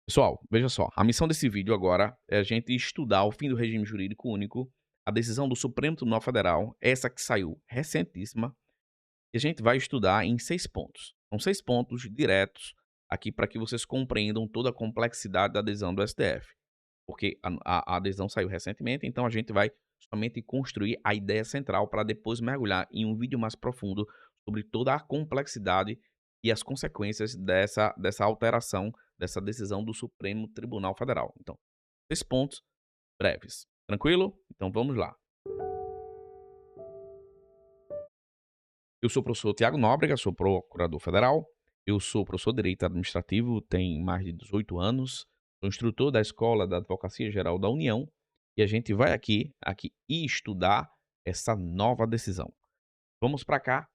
Pessoal, veja só, a missão desse vídeo agora é a gente estudar o fim do regime jurídico único, a decisão do Supremo Tribunal Federal, essa que saiu recentíssima, e a gente vai estudar em 6 pontos. São 6 pontos diretos aqui para que vocês compreendam toda a complexidade da decisão do STF, porque a decisão saiu recentemente, então a gente vai somente construir a ideia central para depois mergulhar em um vídeo mais profundo sobre toda a complexidade e as consequências dessa alteração, dessa decisão do Supremo Tribunal Federal. Então, 6 pontos breves. Tranquilo? Então vamos lá. Eu sou o professor Tiago Nóbrega, sou procurador federal. Eu sou professor de Direito Administrativo, tenho mais de 18 anos. Sou instrutor da Escola da Advocacia Geral da União. E a gente vai aqui estudar essa nova decisão. Vamos para cá.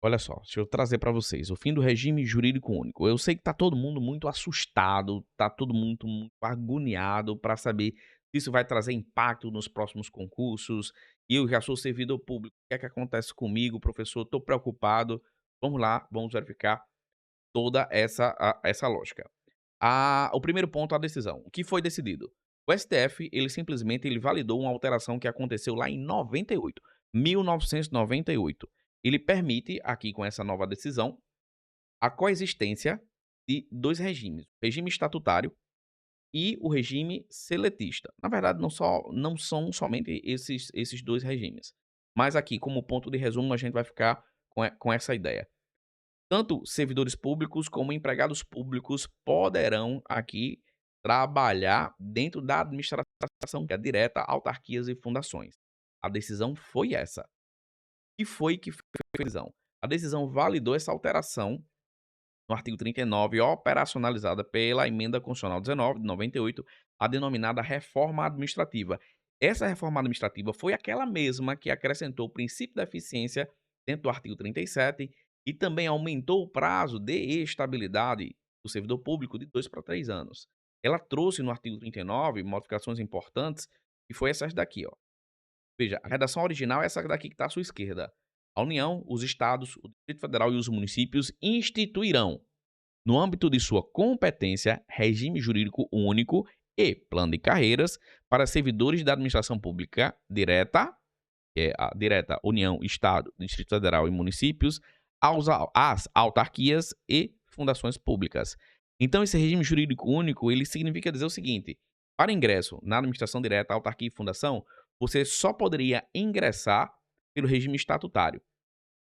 Olha só, deixa eu trazer para vocês o fim do regime jurídico único. Eu sei que tá todo mundo muito assustado, tá todo mundo muito agoniado para saber se isso vai trazer impacto nos próximos concursos. E eu já sou servidor público. O que é que acontece comigo, professor? Estou preocupado. Vamos lá, vamos verificar toda essa lógica. O primeiro ponto, a decisão. O que foi decidido? O STF, ele simplesmente validou uma alteração que aconteceu lá em 98, 1998. Ele permite, aqui com essa nova decisão, a coexistência de 2 regimes, o regime estatutário e o regime seletista. Na verdade, não são somente esses 2 regimes, mas aqui, como ponto de resumo, a gente vai ficar com essa ideia. Tanto servidores públicos como empregados públicos poderão aqui trabalhar dentro da administração, que é direta, autarquias e fundações. A decisão foi essa. E foi que foi a decisão? A decisão validou essa alteração no artigo 39, operacionalizada pela Emenda Constitucional 19, de 98, a denominada reforma administrativa. Essa reforma administrativa foi aquela mesma que acrescentou o princípio da eficiência dentro do artigo 37 e também aumentou o prazo de estabilidade do servidor público de 2 para 3 anos. Ela trouxe no artigo 39 modificações importantes, que foi essas daqui, ó. Veja, a redação original é essa daqui que está à sua esquerda. A União, os Estados, o Distrito Federal e os municípios instituirão, no âmbito de sua competência, regime jurídico único e plano de carreiras para servidores da administração pública direta, que é a direta União, Estado, Distrito Federal e municípios, às autarquias e fundações públicas. Então, esse regime jurídico único, ele significa dizer o seguinte: para ingresso na administração direta, autarquia e fundação, você só poderia ingressar pelo regime estatutário,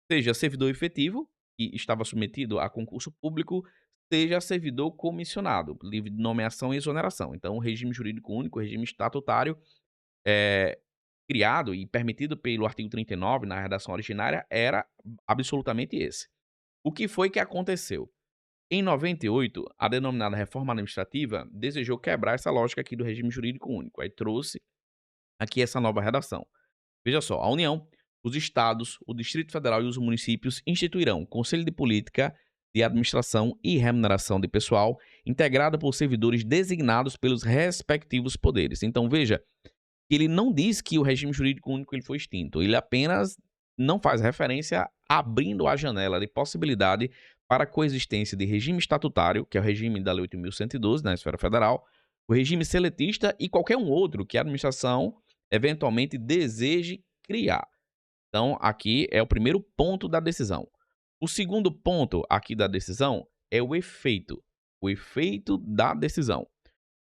seja servidor efetivo, que estava submetido a concurso público, seja servidor comissionado, livre de nomeação e exoneração. Então, o regime jurídico único, o regime estatutário, eh, criado e permitido pelo artigo 39 na redação originária, era absolutamente esse. O que foi que aconteceu? Em 98, a denominada reforma administrativa desejou quebrar essa lógica aqui do regime jurídico único. Aí trouxe aqui essa nova redação. Veja só, a União, os estados, o Distrito Federal e os municípios instituirão Conselho de Política de Administração e Remuneração de Pessoal, integrado por servidores designados pelos respectivos poderes. Então, veja, que ele não diz que o regime jurídico único ele foi extinto, ele apenas não faz referência abrindo a janela de possibilidade para a coexistência de regime estatutário, que é o regime da Lei 8.112 na esfera federal, o regime seletista e qualquer um outro que a administração eventualmente deseje criar. Então, aqui é o primeiro ponto da decisão. O segundo ponto aqui da decisão é o efeito da decisão.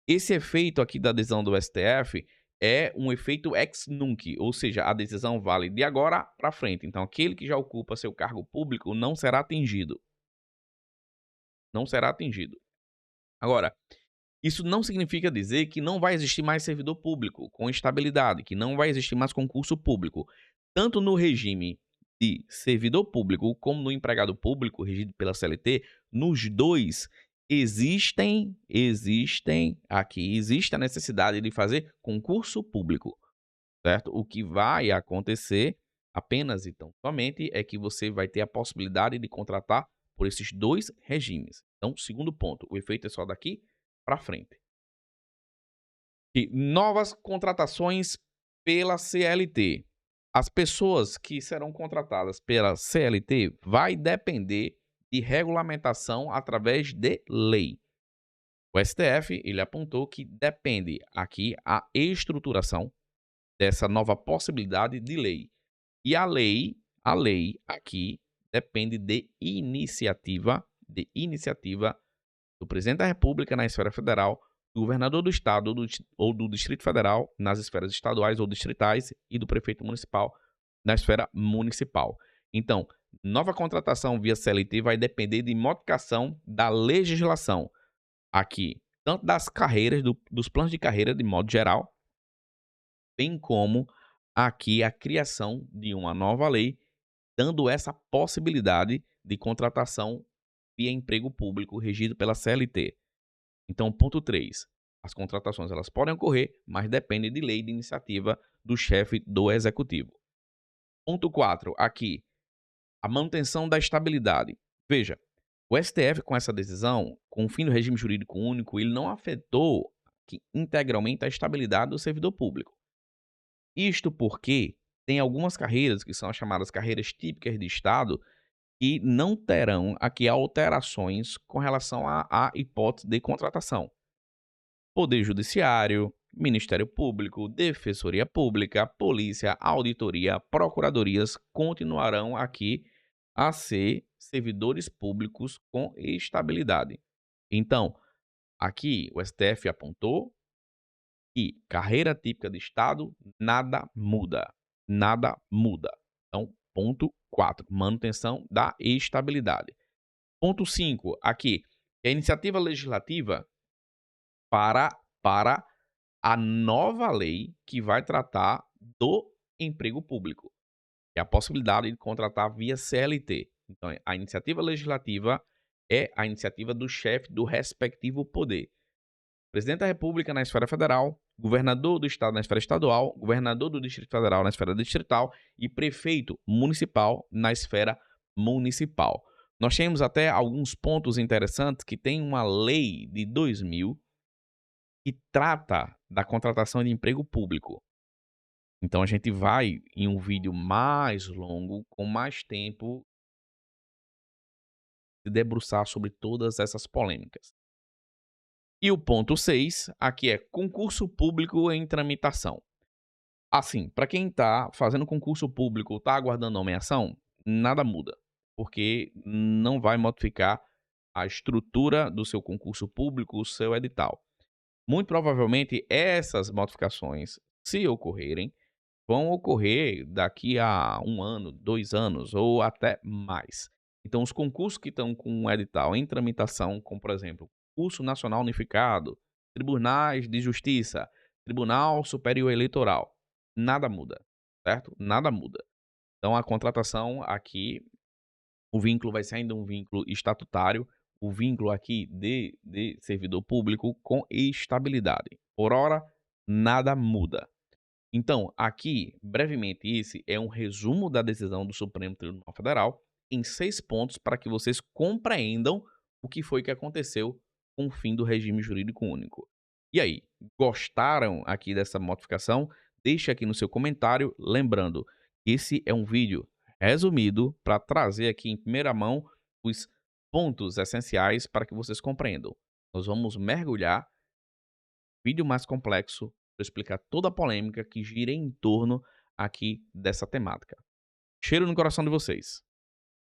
Esse efeito aqui da decisão do STF é um efeito ex nunc, ou seja, a decisão vale de agora para frente. Então, aquele que já ocupa seu cargo público não será atingido. Não será atingido. Agora, isso não significa dizer que não vai existir mais servidor público com estabilidade, que não vai existir mais concurso público. Tanto no regime de servidor público como no empregado público, regido pela CLT, nos dois existe a necessidade de fazer concurso público, certo? O que vai acontecer apenas e tão somente é que você vai ter a possibilidade de contratar por esses 2 regimes. Então, segundo ponto, o efeito é só daqui para frente. E novas contratações pela CLT. As pessoas que serão contratadas pela CLT vai depender de regulamentação através de lei. O STF, ele apontou que depende aqui a estruturação dessa nova possibilidade de lei. E a lei aqui depende de iniciativa do presidente da República na esfera federal, do governador do estado ou do Distrito Federal nas esferas estaduais ou distritais e do prefeito municipal na esfera municipal. Então, nova contratação via CLT vai depender de modificação da legislação aqui, tanto das carreiras, dos planos de carreira de modo geral, bem como aqui a criação de uma nova lei, dando essa possibilidade de contratação via emprego público regido pela CLT. Então, ponto 3, as contratações elas podem ocorrer, mas dependem de lei de iniciativa do chefe do executivo. Ponto 4, aqui, a manutenção da estabilidade. Veja, o STF com essa decisão, com o fim do regime jurídico único, ele não afetou integralmente a estabilidade do servidor público. Isto porque tem algumas carreiras, que são as chamadas carreiras típicas de Estado, que não terão aqui alterações com relação à hipótese de contratação. Poder Judiciário, Ministério Público, Defensoria Pública, Polícia, Auditoria, Procuradorias continuarão aqui a ser servidores públicos com estabilidade. Então, aqui o STF apontou que carreira típica de Estado, nada muda. Nada muda. Então, ponto 4, manutenção da estabilidade. Ponto 5, aqui, a iniciativa legislativa para a nova lei que vai tratar do emprego público, que é a possibilidade de contratar via CLT. Então, a iniciativa legislativa é a iniciativa do chefe do respectivo poder. Presidente da República na esfera federal, governador do estado na esfera estadual, governador do Distrito Federal na esfera distrital e prefeito municipal na esfera municipal. Nós temos até alguns pontos interessantes que tem uma lei de 2000 que trata da contratação de emprego público. Então a gente vai em um vídeo mais longo, com mais tempo, se debruçar sobre todas essas polêmicas. E o ponto 6, aqui é concurso público em tramitação. Assim, para quem está fazendo concurso público, está aguardando nomeação, nada muda, porque não vai modificar a estrutura do seu concurso público, o seu edital. Muito provavelmente essas modificações, se ocorrerem, vão ocorrer daqui a 1 ano, 2 anos ou até mais. Então, os concursos que estão com um edital em tramitação, como por exemplo, Concurso Nacional Unificado, Tribunais de Justiça, Tribunal Superior Eleitoral, nada muda, certo? Nada muda. Então, a contratação aqui, o vínculo vai ser ainda um vínculo estatutário, o vínculo aqui de servidor público com estabilidade. Por hora, nada muda. Então, aqui, brevemente, esse é um resumo da decisão do Supremo Tribunal Federal em 6 pontos para que vocês compreendam o que foi que aconteceu com o fim do regime jurídico único. E aí, gostaram aqui dessa modificação? Deixe aqui no seu comentário, lembrando que esse é um vídeo resumido para trazer aqui em primeira mão os pontos essenciais para que vocês compreendam. Nós vamos mergulhar vídeo mais complexo para explicar toda a polêmica que gira em torno aqui dessa temática. Cheiro no coração de vocês.